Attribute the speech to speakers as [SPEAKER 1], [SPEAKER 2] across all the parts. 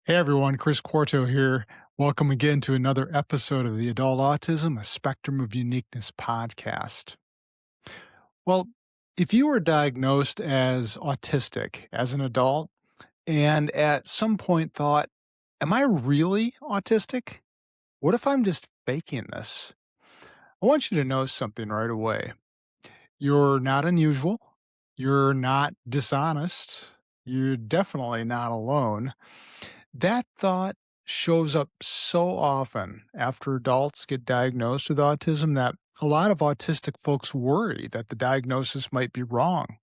[SPEAKER 1] Hey everyone, Chris Quarto here. Welcome again to another episode of the Adult Autism, a Spectrum of Uniqueness podcast. Well, if you were diagnosed as autistic as an adult and at some point thought, am I really autistic? What if I'm just faking this? I want you to know something right away. You're not unusual. You're not dishonest. You're definitely not alone. That thought shows up so often after adults get diagnosed with autism that a lot of autistic folks worry that the diagnosis might be wrong.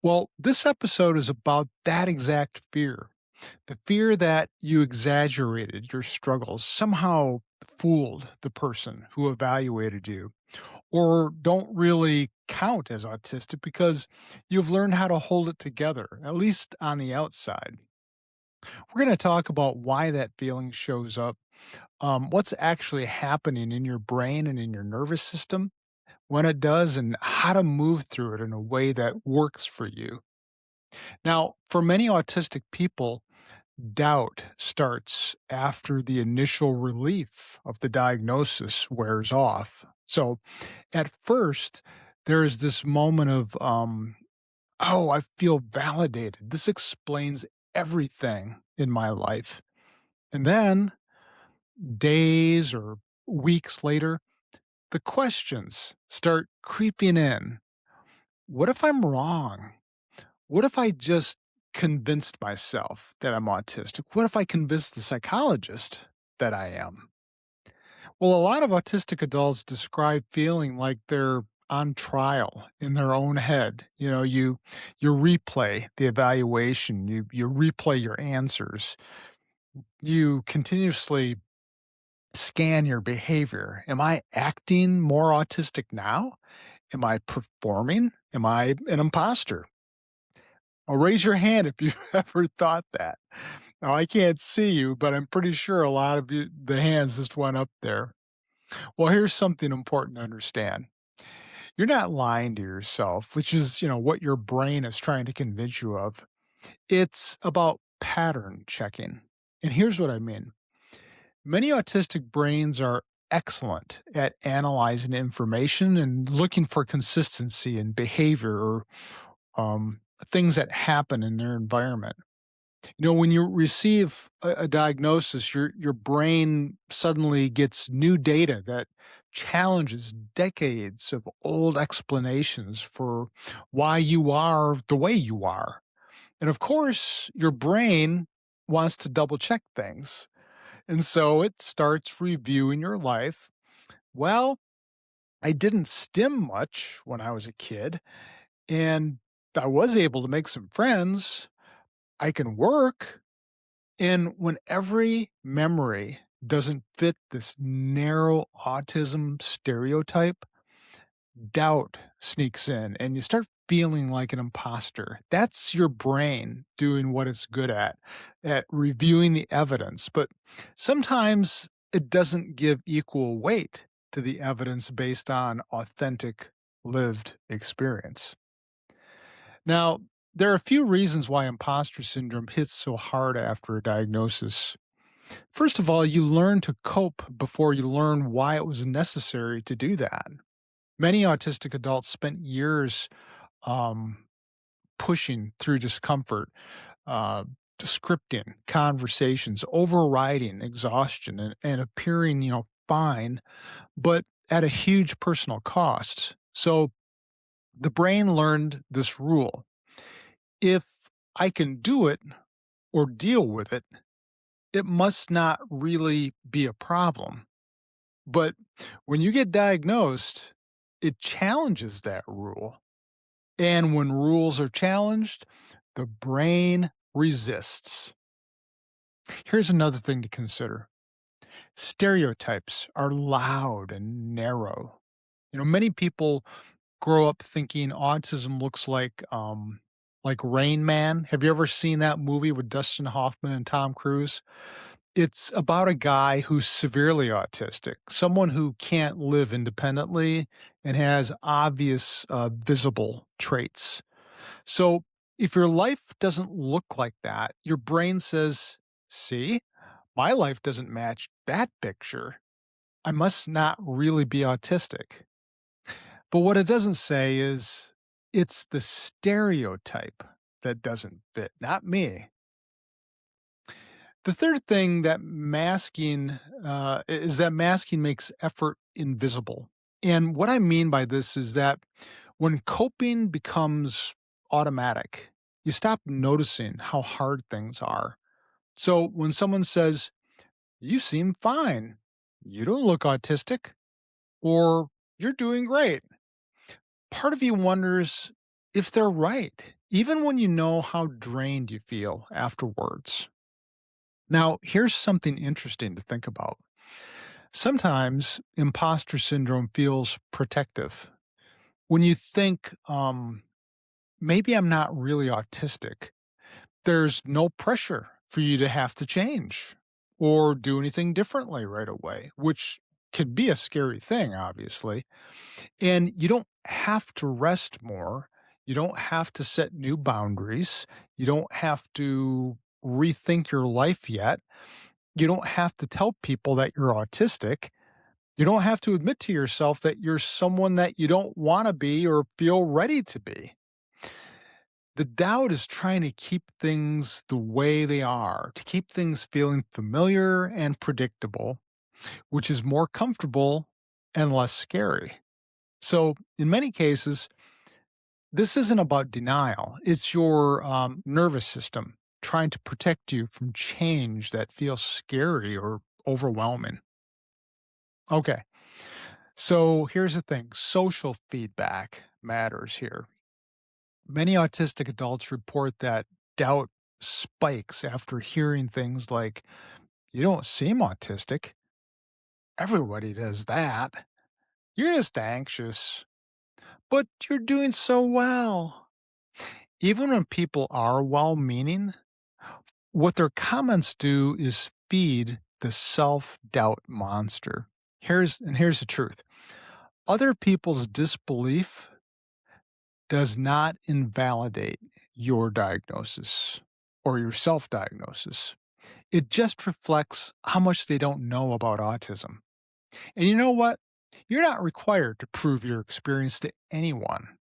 [SPEAKER 1] Well, this episode is about that exact fear, the fear that you exaggerated your struggles, somehow fooled the person who evaluated you, or don't really count as autistic because you've learned how to hold it together, at least on the outside. We're going to talk about why that feeling shows up, what's actually happening in your brain and in your nervous system when it does, and how to move through it in a way that works for you. Now, for many autistic people, doubt starts after the initial relief of the diagnosis wears off. So at first, there's this moment of, oh, I feel validated. This explains everything in my life. And then days or weeks later, the questions start creeping in. What if I'm wrong? What if I just convinced myself that I'm autistic? What if I convinced the psychologist that I am? Well, a lot of autistic adults describe feeling like they're on trial in their own head. You replay the evaluation, you replay your answers. You continuously scan your behavior. Am I acting more autistic now? Am I performing? Am I an imposter? Well, raise your hand if you've ever thought that. Now, I can't see you, but I'm pretty sure a lot of you, the hands just went up there. Well, here's something important to understand. You're not lying to yourself, which is, what your brain is trying to convince you of. It's about pattern checking. And here's what I mean. Many autistic brains are excellent at analyzing information and looking for consistency in behavior or things that happen in their environment. When you receive a diagnosis, your brain suddenly gets new data that challenges decades of old explanations for why you are the way you are. And of course, your brain wants to double check things. And so it starts reviewing your life. Well, I didn't stim much when I was a kid, and I was able to make some friends. I can work. And when every memory doesn't fit this narrow autism stereotype, doubt sneaks in and you start feeling like an imposter. That's your brain doing what it's good at reviewing the evidence. But sometimes it doesn't give equal weight to the evidence based on authentic lived experience. Now, there are a few reasons why imposter syndrome hits so hard after a diagnosis. First of all, you learn to cope before you learn why it was necessary to do that. Many autistic adults spent years um, pushing through discomfort, uh, scripting conversations, overriding exhaustion, and appearing, fine, but at a huge personal cost. So the brain learned this rule: if I can do it or deal with it, it must not really be a problem. But when you get diagnosed, it challenges that rule. And when rules are challenged, the brain resists. Here's another thing to consider. Stereotypes are loud and narrow. Many people grow up thinking autism looks like Rain Man. Have you ever seen that movie with Dustin Hoffman and Tom Cruise? It's about a guy who's severely autistic, someone who can't live independently and has obvious visible traits. So if your life doesn't look like that, your brain says see, my life doesn't match that picture. I must not really be autistic. But what it doesn't say is it's the stereotype that doesn't fit, not me. The third thing that masking is that masking makes effort invisible. And what I mean by this is that when coping becomes automatic, you stop noticing how hard things are. So when someone says, "You seem fine, you don't look autistic," or "You're doing great," part of you wonders if they're right, even when you know how drained you feel afterwards. Now, here's something interesting to think about. Sometimes imposter syndrome feels protective. When you think, maybe I'm not really autistic, there's no pressure for you to have to change or do anything differently right away, which can be a scary thing, obviously. And you don't have to rest more. You don't have to set new boundaries. You don't have to rethink your life yet. You don't have to tell people that you're autistic. You don't have to admit to yourself that you're someone that you don't want to be or feel ready to be. The doubt is trying to keep things the way they are, to keep things feeling familiar and predictable, which is more comfortable and less scary. So, in many cases, this isn't about denial. It's your nervous system trying to protect you from change that feels scary or overwhelming. Okay, so here's the thing, social feedback matters here. Many autistic adults report that doubt spikes after hearing things like, "You don't seem autistic. Everybody does that. You're just anxious, but you're doing so well." Even when people are well meaning, what their comments do is feed the self doubt monster. Here's the truth, other people's disbelief does not invalidate your diagnosis or your self diagnosis. It just reflects how much they don't know about autism. And you know what? You're not required to prove your experience to anyone.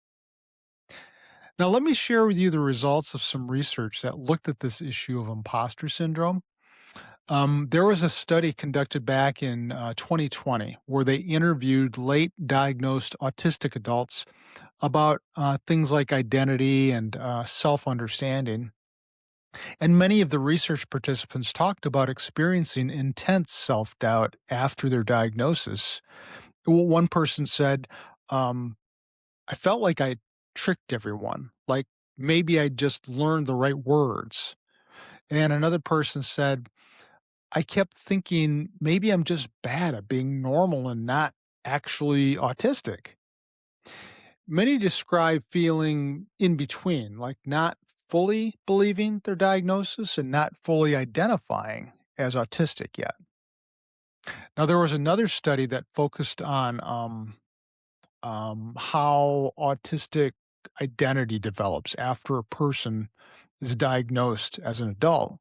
[SPEAKER 1] Now, let me share with you the results of some research that looked at this issue of imposter syndrome. There was a study conducted back in 2020 where they interviewed late diagnosed autistic adults about things like identity and self understanding. And many of the research participants talked about experiencing intense self doubt after their diagnosis. One person said, I felt like I tricked everyone, like maybe I just learned the right words. And another person said, I kept thinking maybe I'm just bad at being normal and not actually autistic. Many describe feeling in between, like not fully believing their diagnosis and not fully identifying as autistic yet. Now, there was another study that focused on how autistic identity develops after a person is diagnosed as an adult.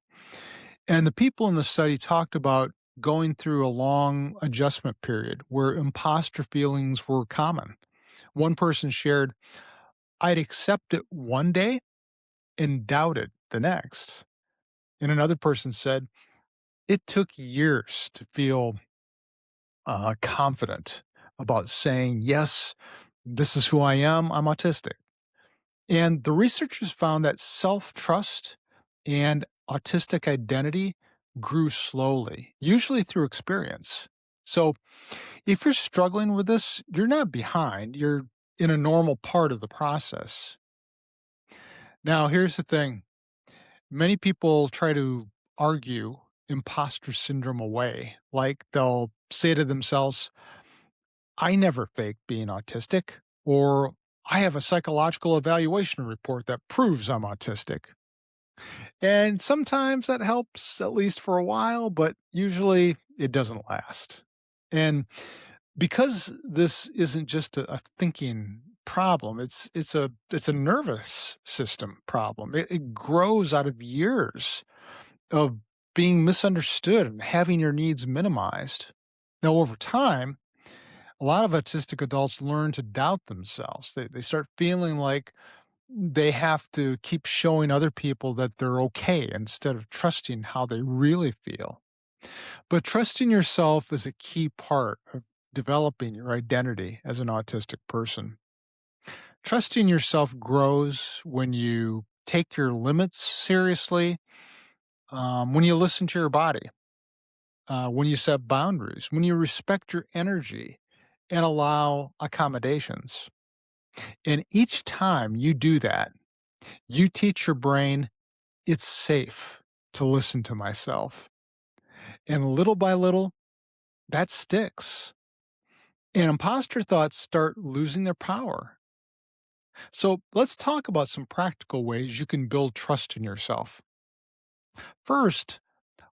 [SPEAKER 1] And the people in the study talked about going through a long adjustment period where imposter feelings were common. One person shared, I'd accept it one day and doubt it the next. And another person said, it took years to feel confident about saying, yes, this is who I am, I'm autistic. And the researchers found that self trust and autistic identity grew slowly, usually through experience. So if you're struggling with this, you're not behind, you're in a normal part of the process. Now, here's the thing, many people try to argue imposter syndrome away. Like they'll say to themselves, I never faked being autistic, or I have a psychological evaluation report that proves I'm autistic. And sometimes that helps, at least for a while, but usually it doesn't last. And because this isn't just a thinking problem, it's a nervous system problem. It grows out of years of being misunderstood and having your needs minimized. Now, over time, a lot of autistic adults learn to doubt themselves. They start feeling like they have to keep showing other people that they're okay instead of trusting how they really feel. But trusting yourself is a key part of developing your identity as an autistic person. Trusting yourself grows when you take your limits seriously, when you listen to your body, when you set boundaries, when you respect your energy and allow accommodations. And each time you do that, you teach your brain it's safe to listen to myself. And little by little, that sticks. And imposter thoughts start losing their power. So let's talk about some practical ways you can build trust in yourself. First,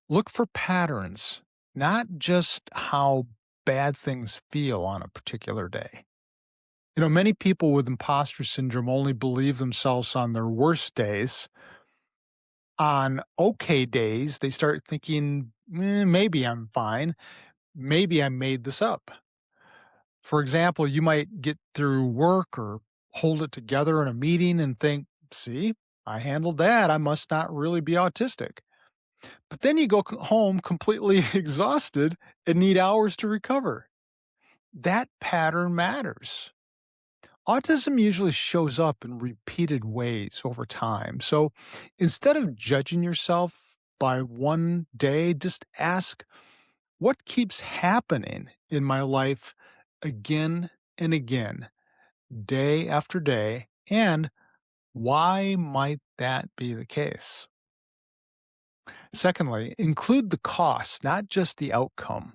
[SPEAKER 1] look for patterns, not just how bad things feel on a particular day. Many people with imposter syndrome only believe themselves on their worst days. On okay days, they start thinking, maybe I'm fine. Maybe I made this up. For example, you might get through work or hold it together in a meeting and think, see, I handled that. I must not really be autistic. But then you go home completely exhausted and need hours to recover. That pattern matters. Autism usually shows up in repeated ways over time. So instead of judging yourself by one day, just ask, what keeps happening in my life again and again, day after day? And why might that be the case? Secondly, include the cost, not just the outcome.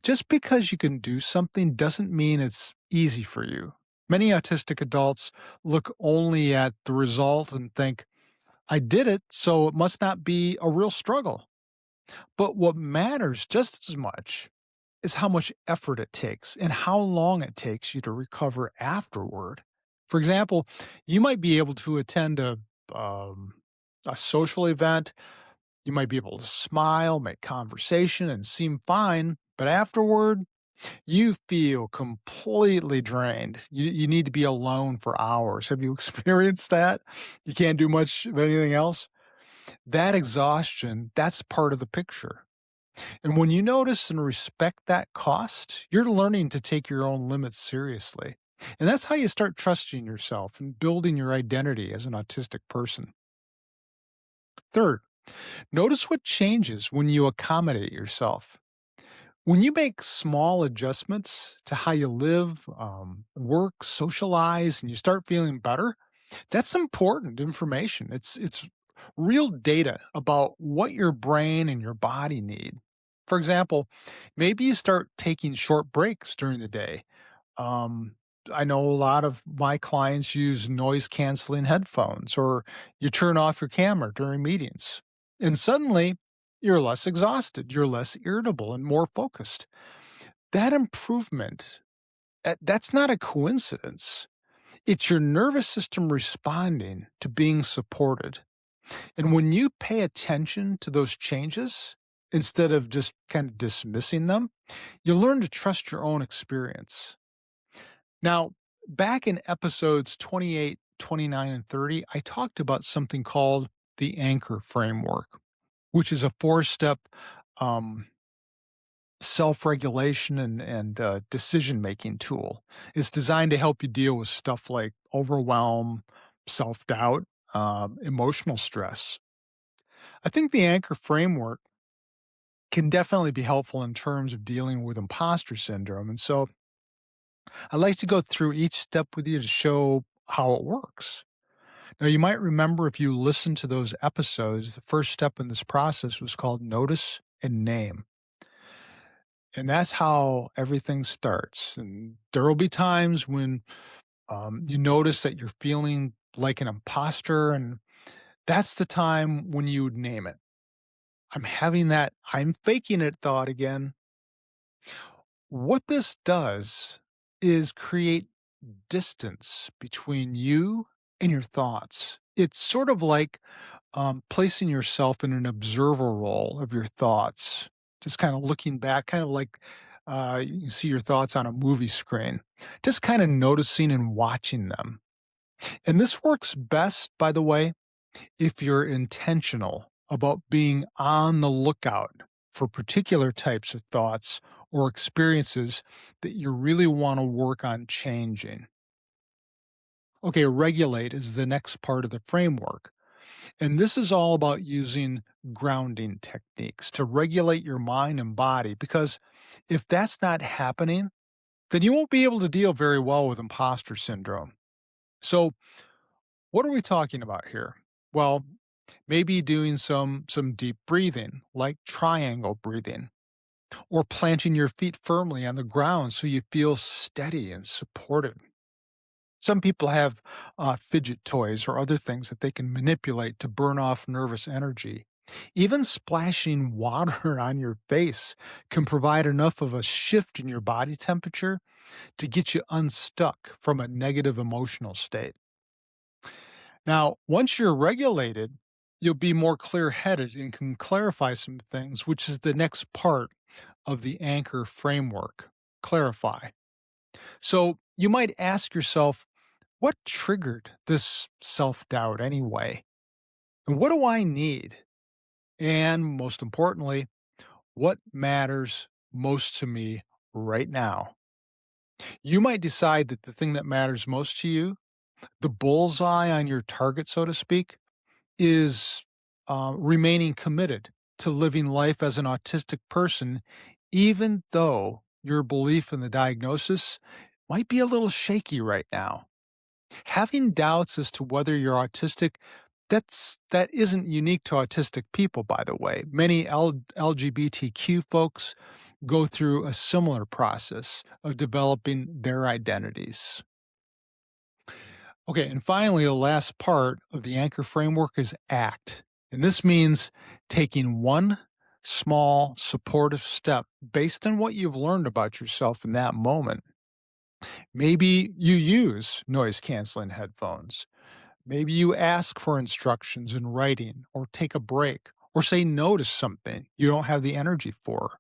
[SPEAKER 1] Just because you can do something doesn't mean it's easy for you. Many autistic adults look only at the result and think, I did it, so it must not be a real struggle. But what matters just as much is how much effort it takes and how long it takes you to recover afterward. For example, you might be able to attend um, a social event. You might be able to smile, make conversation, and seem fine, but afterward, you feel completely drained. You need to be alone for hours. Have you experienced that? You can't do much of anything else? That exhaustion, that's part of the picture. And when you notice and respect that cost, you're learning to take your own limits seriously. And that's how you start trusting yourself and building your identity as an autistic person. Third, notice what changes when you accommodate yourself. When you make small adjustments to how you live, work, socialize, and you start feeling better, that's important information. It's real data about what your brain and your body need. For example, maybe you start taking short breaks during the day. Um, I know a lot of my clients use noise canceling headphones, or you turn off your camera during meetings. And suddenly, you're less exhausted, you're less irritable, and more focused. That improvement, that's not a coincidence. It's your nervous system responding to being supported. And when you pay attention to those changes, instead of just kind of dismissing them, you learn to trust your own experience. Now, back in episodes 28, 29, and 30, I talked about something called the anchor framework, which is a four-step um, self-regulation and decision-making tool. It's designed to help you deal with stuff like overwhelm, self-doubt, emotional stress. I think the anchor framework can definitely be helpful in terms of dealing with imposter syndrome. And so I'd like to go through each step with you to show how it works. Now, you might remember if you listened to those episodes, the first step in this process was called notice and name. And that's how everything starts. And there will be times when you notice that you're feeling like an imposter, and that's the time when you would name it. I'm having that I'm faking it thought again. What this does is create distance between you and your thoughts. It's sort of like placing yourself in an observer role of your thoughts, just kind of looking back, kind of like you see your thoughts on a movie screen, just kind of noticing and watching them. And this works best, by the way, if you're intentional about being on the lookout for particular types of thoughts or experiences that you really want to work on changing. Okay, regulate is the next part of the framework. And this is all about using grounding techniques to regulate your mind and body, because if that's not happening, then you won't be able to deal very well with imposter syndrome. So, what are we talking about here? Well, maybe doing some deep breathing, like triangle breathing, or planting your feet firmly on the ground so you feel steady and supported. Some people have fidget toys or other things that they can manipulate to burn off nervous energy. Even splashing water on your face can provide enough of a shift in your body temperature to get you unstuck from a negative emotional state. Now, once you're regulated, you'll be more clear headed and can clarify some things, which is the next part of the anchor framework. Clarify. So you might ask yourself, what triggered this self doubt anyway? And what do I need? And most importantly, what matters most to me right now? You might decide that the thing that matters most to you, the bullseye on your target, so to speak, is remaining committed to living life as an autistic person, even though your belief in the diagnosis might be a little shaky right now. Having doubts as to whether you're autistic, that isn't unique to autistic people, by the way. Many LGBTQ folks go through a similar process of developing their identities. Okay, and finally, the last part of the anchor framework is ACT. And this means taking one small supportive step based on what you've learned about yourself in that moment. Maybe you use noise canceling headphones. Maybe you ask for instructions in writing, or take a break, or say no to something you don't have the energy for.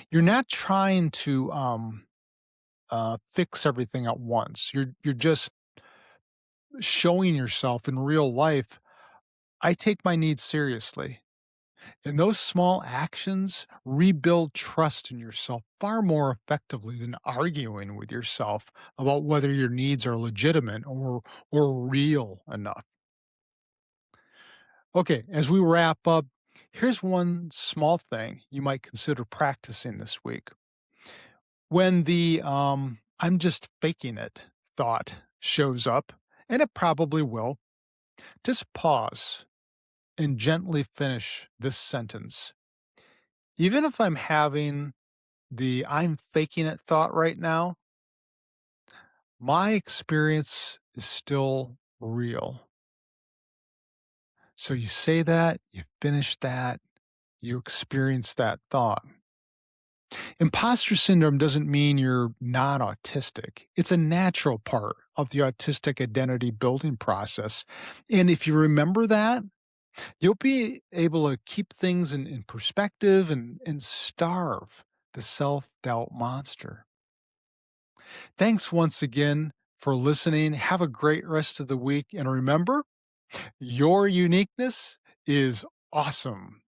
[SPEAKER 1] You're not trying to fix everything at once. You're just showing yourself in real life, I take my needs seriously. And those small actions rebuild trust in yourself far more effectively than arguing with yourself about whether your needs are legitimate or real enough. Okay, as we wrap up, here's one small thing you might consider practicing this week. When the I'm just faking it thought shows up, and it probably will, just pause and gently finish this sentence. Even if I'm having the I'm faking it thought right now, my experience is still real. So you say that, you finish that, you experience that thought. Imposter syndrome doesn't mean you're not autistic. It's a natural part of the autistic identity building process. And if you remember that, you'll be able to keep things in perspective and starve the self doubt monster. Thanks once again for listening. Have a great rest of the week. And remember, your uniqueness is awesome.